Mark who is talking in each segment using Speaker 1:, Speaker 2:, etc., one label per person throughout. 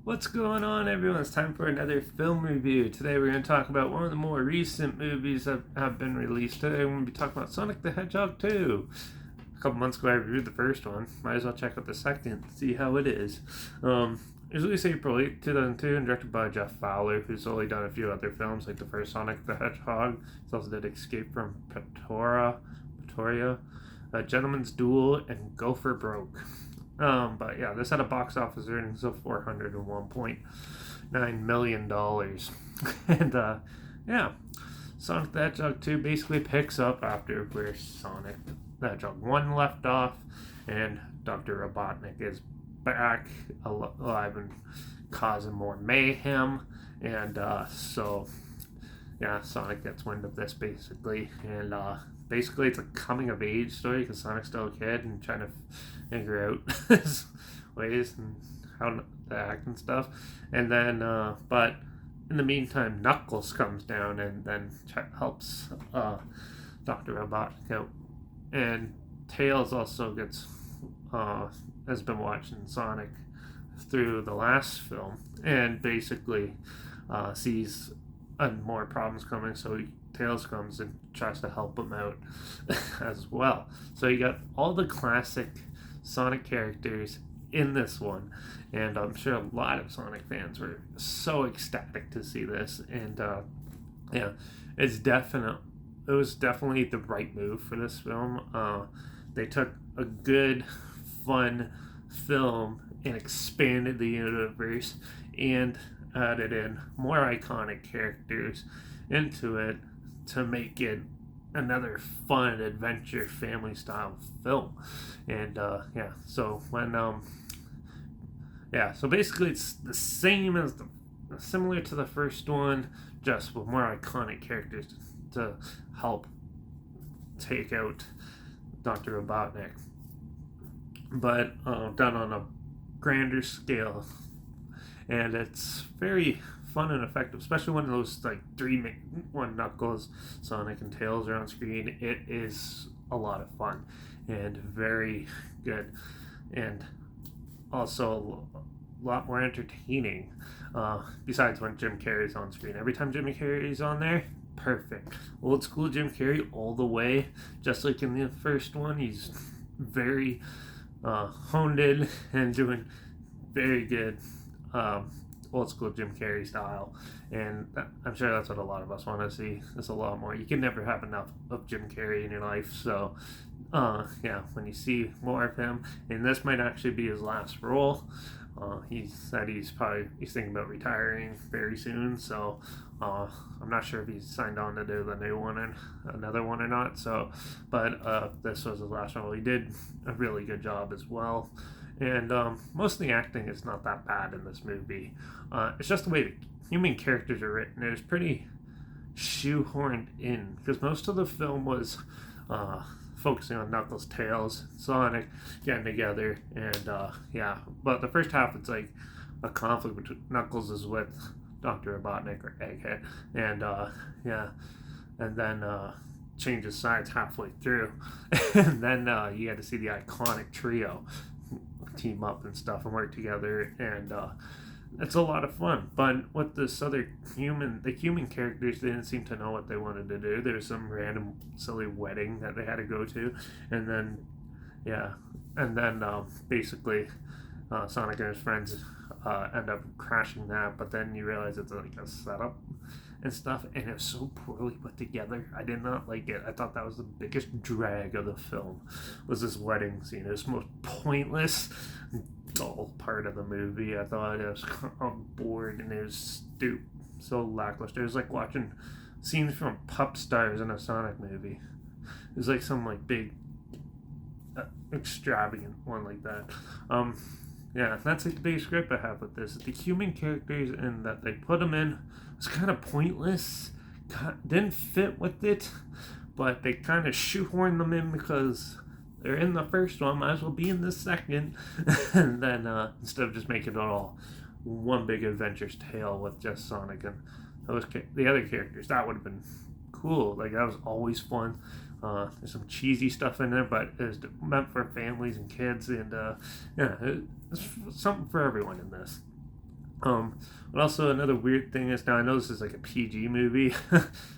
Speaker 1: What's going on, everyone? It's time for another film review. Today we're going to talk about one of the more recent movies that have been released. Today we're going to be talking about Sonic the Hedgehog 2. A couple months ago I reviewed the first one. Might as well check out the second, see how it is. It was released April 8, 2002 and directed by Jeff Fowler, who's only done a few other films like the first Sonic the Hedgehog. He's also did Escape from Pretoria, Gentleman's Duel, and Go for Broke. But yeah, this had a box office earnings of $401.9 million. And yeah, Sonic the Hedgehog 2 basically picks up after where Sonic the Hedgehog 1 left off, and Dr. Robotnik is back alive and causing more mayhem. And so yeah, Sonic gets wind of this basically, and basically it's a coming of age story because Sonic's still a kid and trying to figure out his ways and how to act and stuff. And then, but in the meantime, Knuckles comes down and then helps Dr. Robotnik out, and Tails also gets has been watching Sonic through the last film and basically sees more problems coming, so Tails comes and tries to help him out as well. So you got all the classic Sonic characters in this one, and I'm sure a lot of Sonic fans were so ecstatic to see this. And yeah, it was definitely the right move for this film. They took a good, fun film and expanded the universe and added in more iconic characters into it to make it another fun adventure family style film. And yeah, so when so basically it's the same as similar to the first one, just with more iconic characters to help take out Dr. Robotnik, but done on a grander scale. And it's very fun and effective, especially when those like when Knuckles, Sonic, and Tails are on screen. It is a lot of fun and very good, and also a lot more entertaining. Besides when Jim Carrey's on screen, every time Jim Carrey's on there, perfect. Old school Jim Carrey all the way, just like in the first one. He's very honed in and doing very good old school Jim Carrey style, and I'm sure that's what a lot of us want to see. There's a lot more. You can never have enough of Jim Carrey in your life, so yeah, when you see more of him, and this might actually be his last role. He said he's thinking about retiring very soon, so I'm not sure if he's signed on to do the new one and another one or not. So, but this was his last role. He did a really good job as well. And most of the acting is not that bad in this movie. It's just the way the human characters are written. It was pretty shoehorned in because most of the film was focusing on Knuckles, Tails, Sonic getting together, and yeah. But the first half, it's like a conflict between Knuckles is with Dr. Robotnik or Egghead, and yeah, and then changes sides halfway through, and then you had to see the iconic trio team up and stuff and work together, and it's a lot of fun. But with this other the human characters didn't seem to know what they wanted to do. There's some random silly wedding that they had to go to, and then yeah, and then basically Sonic and his friends end up crashing that, but then you realize it's like a setup and stuff, and it was so poorly put together. I did not like it. I thought that was the biggest drag of the film, was this wedding scene. It was the most pointless, dull part of the movie. I thought it was bored, and it was so lackluster. It was like watching scenes from Pup Stars in a Sonic movie. It was like some like big extravagant one like that. Yeah, that's like the big script I have with this. The human characters and that they put them in was kind of pointless. Didn't fit with it, but they kind of shoehorned them in because they're in the first one, might as well be in the second. And then instead of just making it all one big adventure's tale with just Sonic and the other characters, that would have been cool. Like, that was always fun. There's some cheesy stuff in there, but it's meant for families and kids, and yeah, it's something for everyone in this. But also another weird thing is, now I know this is like a PG movie,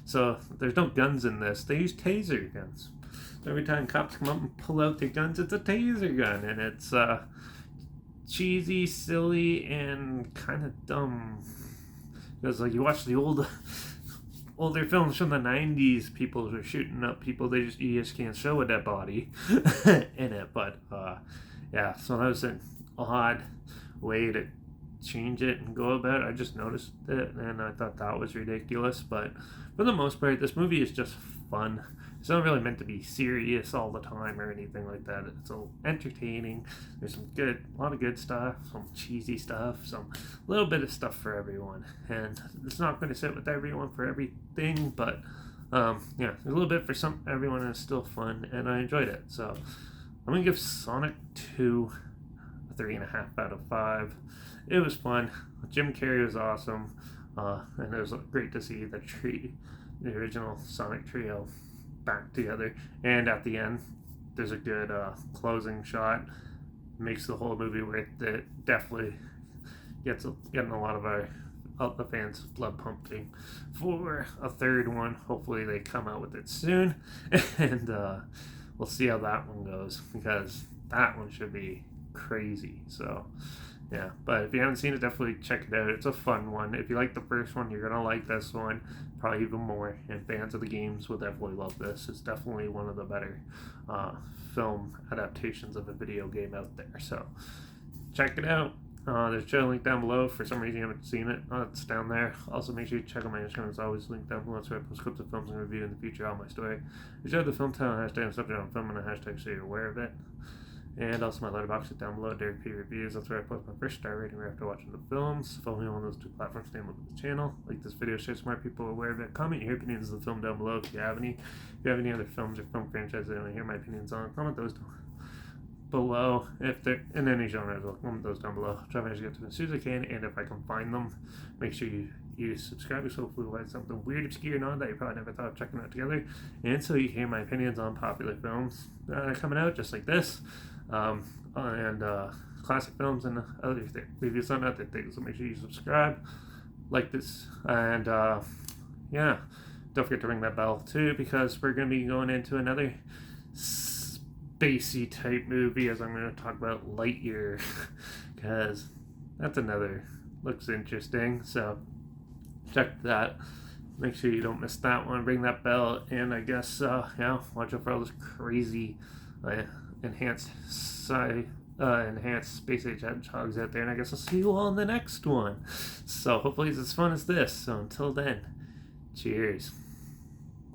Speaker 1: so there's no guns in this. They use taser guns. So every time cops come up and pull out their guns, it's a taser gun, and it's cheesy, silly, and kind of dumb. Because like you watch the older films from the 90s, people are shooting up people, you just can't show a dead body in it. But yeah, so that was an odd way to change it and go about it. I just noticed it and I thought that was ridiculous. But for the most part, this movie is just fun. It's not really meant to be serious all the time or anything like that. It's a entertaining. There's a lot of good stuff, some cheesy stuff, some little bit of stuff for everyone. And it's not going to sit with everyone for everything, but yeah, there's a little bit for everyone, and it's still fun. And I enjoyed it. So I'm gonna give Sonic 2 a 3.5 out of 5. It was fun. Jim Carrey was awesome, and it was great to see the original Sonic trio back together. And at the end, there's a good closing shot. Makes the whole movie worth it. Definitely getting a lot of the fans' blood pumping for a third one. Hopefully they come out with it soon, and we'll see how that one goes, because that one should be crazy. So yeah, but if you haven't seen it, definitely check it out. It's a fun one. If you like the first one, you're gonna like this one probably even more, and fans of the games will definitely love this. It's definitely one of the better film adaptations of a video game out there, so check it out. There's a channel link down below. For some reason you haven't seen it, it's down there. Also, make sure you check out my Instagram. It's always linked down below. That's where I post clips of films and review in the future on my story. You should have the film title, hashtag, and subject on film, and a hashtag so you're aware of it. And also my Letterbox is down below, Derek P Reviews. That's where I post my first star rating right after watching the films. Follow me on those two platforms, name of the channel. Like this video, share smart people aware of it. Comment your opinions of the film down below if you have any. If you have any other films or film franchises that you want to hear my opinions on, comment those below. If they're in any genre, I'll comment those down below. I'll try to get to them as soon as I can, and if I can find them, make sure you subscribe, so hopefully we'll have something weird, obscure, and odd that you probably never thought of checking out together. And so you hear my opinions on popular films that are coming out, just like this. And classic films and other reviews on other things. So make sure you subscribe, like this, and yeah, don't forget to ring that bell too, because we're going to be going into another spacey type movie, as I'm going to talk about Lightyear, because that's looks interesting. So check that. Make sure you don't miss that one. Ring that bell, and I guess yeah, watch out for all this crazy enhanced space age hedgehogs out there, and I guess I'll see you all in the next one. So hopefully it's as fun as this. So until then, cheers.